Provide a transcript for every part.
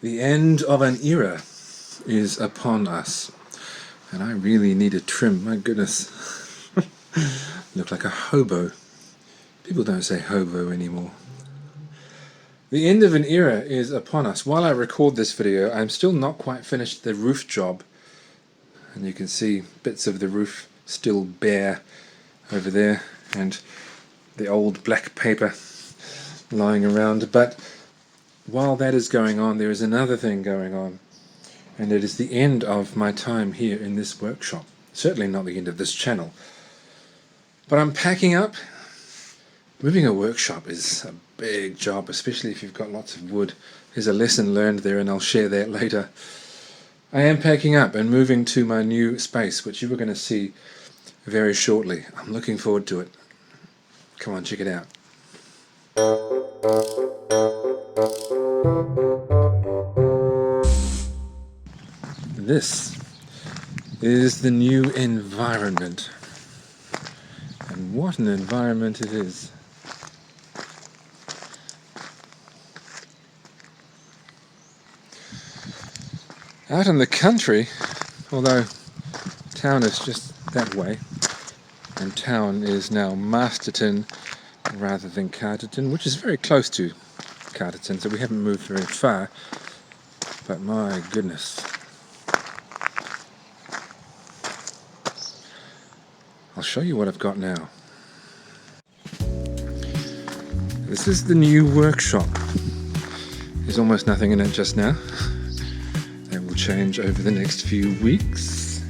The end of an era is upon us, and I really need a trim. My goodness, look like a hobo. People don't say hobo anymore. The end of an era is upon us. While I record this video, I'm still not quite finished the roof job, and you can see bits of the roof still bare over there, and the old black paper lying around. But while that is going on, there is another thing going on, and it is the end of my time here in this workshop. Certainly not the end of this channel. But I'm packing up. Moving a workshop is a big job, especially if you've got lots of wood. There's a lesson learned there, and I'll share that later. I am packing up and moving to my new space, which you are going to see very shortly. I'm looking forward to it. Come on, check it out. This is the new environment, and what an environment it is. Out in the country, although town is just that way, and town is now Masterton rather than Carterton, which is very close to Carterton, so we haven't moved very far, but my goodness. I'll show you what I've got now. This is the new workshop. There's almost nothing in it just now. That will change over the next few weeks.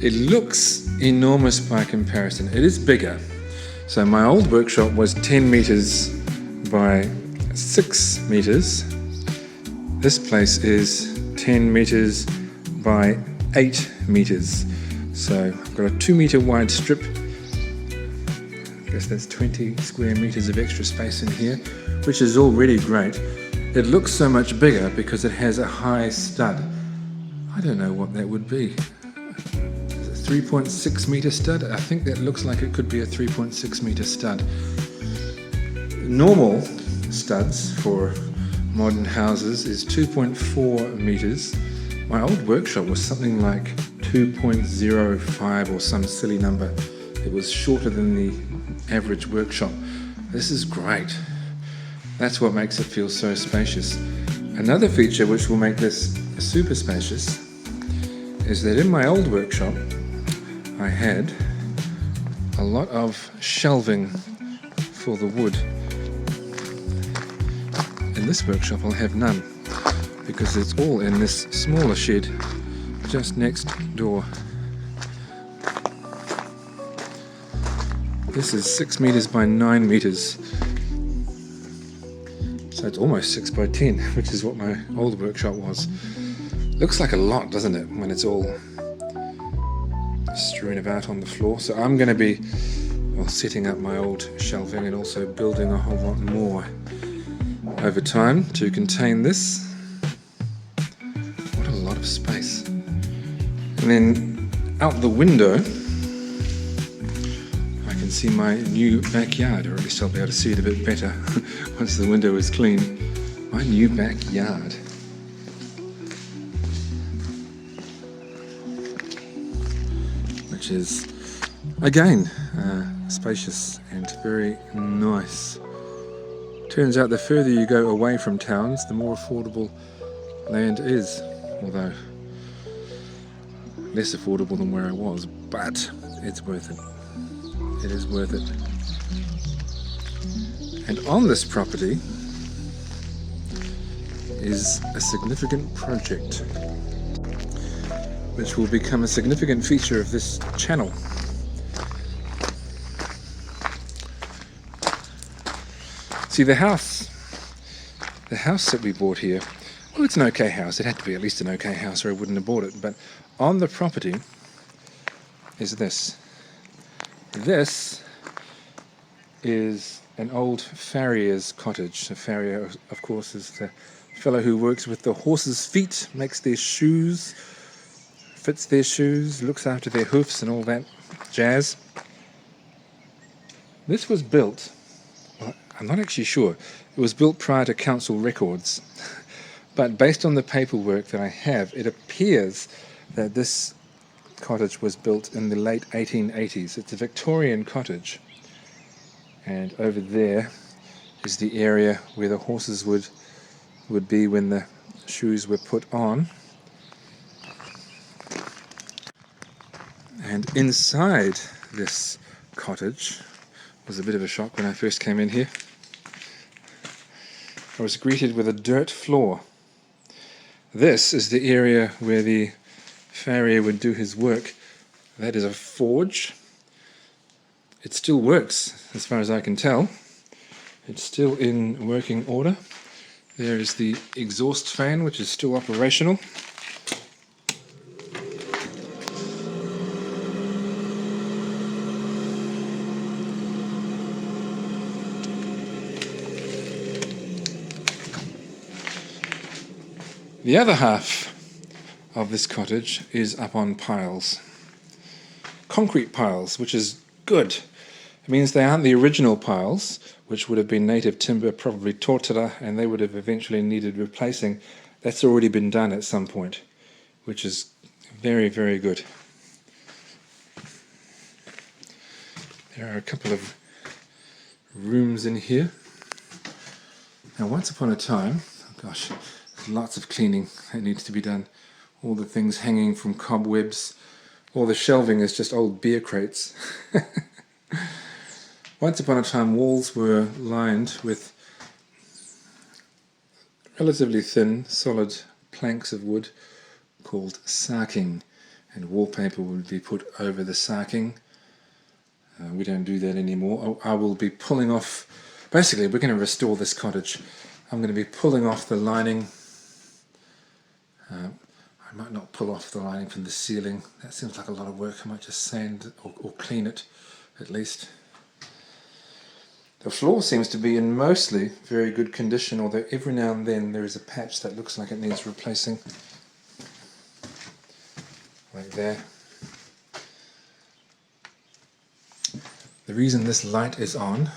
It looks enormous by comparison. It is bigger. So my old workshop was 10 meters by 6 meters. This place is 10 meters by 8 meters. So I've got a 2 meter wide strip. I guess that's 20 square meters of extra space in here, which is already great. It looks so much bigger because it has a high stud. I don't know what that would be. Is it a 3.6 meter stud? I think that looks like it could be a 3.6 meter stud. Normal studs for modern houses is 2.4 meters. My old workshop was something like 2.05 or some silly number. It was shorter than the average workshop. This is great. That's what makes it feel so spacious. Another feature which will make this super spacious is that in my old workshop I had a lot of shelving for the wood. In this workshop I'll have none, because it's all in this smaller shed just next door. This is 6 meters by 9 meters, so it's almost 6 by 10, which is what my old workshop was. Looks like a lot, doesn't it, when it's all strewn about on the floor. So I'm going to be setting up my old shelving and also building a whole lot more over time to contain this. What a lot of space. And then out the window I can see my new backyard, or at least I'll be able to see it a bit better once the window is clean. My new backyard. Which is again spacious and very nice. Turns out the further you go away from towns, the more affordable land is, although less affordable than where I was, but it's worth it. It is worth it. And on this property is a significant project which will become a significant feature of this channel. See, the house that we bought here, well, it's an okay house. It had to be at least an okay house or I wouldn't have bought it. But on the property is this. This is an old farrier's cottage. A farrier, of course, is the fellow who works with the horses' feet, makes their shoes, fits their shoes, looks after their hoofs and all that jazz. This was built, well, I'm not actually sure, it was built prior to council records, but based on the paperwork that I have, it appears that this cottage was built in the late 1880s. It's a Victorian cottage, and over there is the area where the horses would be when the shoes were put on. And inside this cottage was a bit of a shock when I first came in here. I was greeted with a dirt floor. This is the area where the farrier would do his work. That is a forge. It still works as far as I can tell. It's still in working order. There is the exhaust fan, which is still operational. The other half of this cottage is up on piles. Concrete piles, which is good. It means they aren't the original piles, which would have been native timber, probably tortilla, and they would have eventually needed replacing. That's already been done at some point, which is very, very good. There are a couple of rooms in here. Now, once upon a time, gosh, lots of cleaning that needs to be done. All the things hanging from cobwebs. All the shelving is just old beer crates. Once upon a time, walls were lined with relatively thin, solid planks of wood called sarking, and wallpaper would be put over the sarking. We don't do that anymore. I will be pulling off, basically we're going to restore this cottage. I'm going to be pulling off the lining. I might not pull off the lining from the ceiling. That seems like a lot of work. I might just sand or clean it at least. The floor seems to be in mostly very good condition, although every now and then there is a patch that looks like it needs replacing. Like there. The reason this light is on,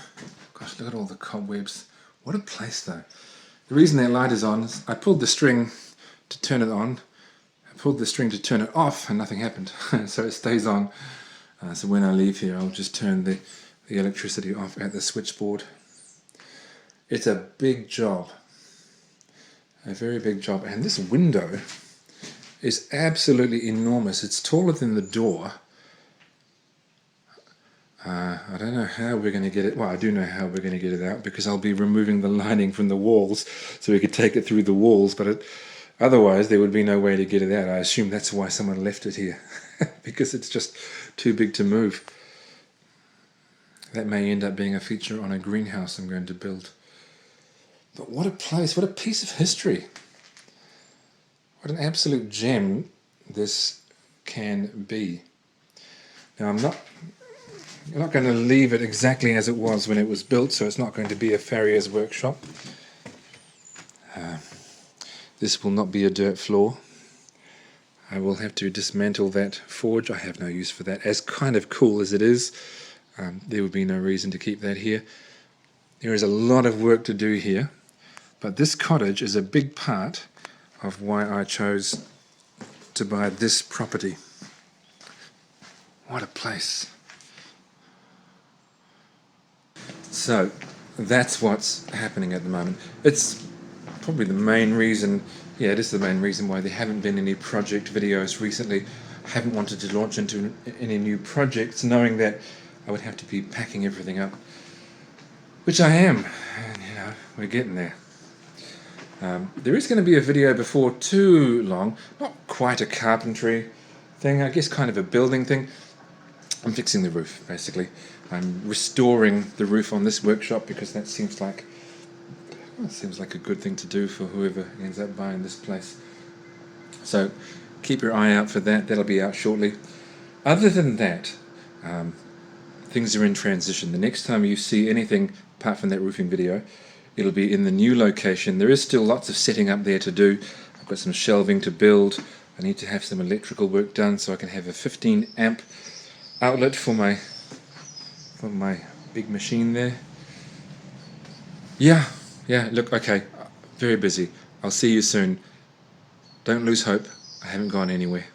gosh, look at all the cobwebs. What a place though. The reason that light is on is I pulled the string to turn it on. I pulled the string to turn it off and nothing happened. So it stays on. So when I leave here, I'll just turn the electricity off at the switchboard. It's a big job. A very big job. And this window is absolutely enormous. It's taller than the door. I don't know how we're going to get it. Well, I do know how we're going to get it out because I'll be removing the lining from the walls so we could take it through the walls, but otherwise there would be no way to get it out. I assume that's why someone left it here because it's just too big to move. That may end up being a feature on a greenhouse I'm going to build. But what a place, what a piece of history. What an absolute gem this can be. Now I'm not going to leave it exactly as it was when it was built, so it's not going to be a farrier's workshop. This will not be a dirt floor. I will have to dismantle that forge. I have no use for that. As kind of cool as it is, there would be no reason to keep that here. There is a lot of work to do here, but this cottage is a big part of why I chose to buy this property. What a place. So that's what's happening at the moment. It's probably the main reason, yeah, it is the main reason why there haven't been any project videos recently. I haven't wanted to launch into any new projects, knowing that I would have to be packing everything up, which I am, and you know, we're getting there. There is going to be a video before too long, not quite a carpentry thing, I guess kind of a building thing. I'm fixing the roof, basically. I'm restoring the roof on this workshop because that seems like a good thing to do for whoever ends up buying this place. So keep your eye out for that. That'll be out shortly. Other than that, things are in transition. The next time you see anything apart from that roofing video, it'll be in the new location. There is still lots of setting up there to do. I've got some shelving to build. I need to have some electrical work done so I can have a 15 amp outlet for my Big machine there. Yeah, look, okay. Very busy. I'll see you soon. Don't lose hope. I haven't gone anywhere.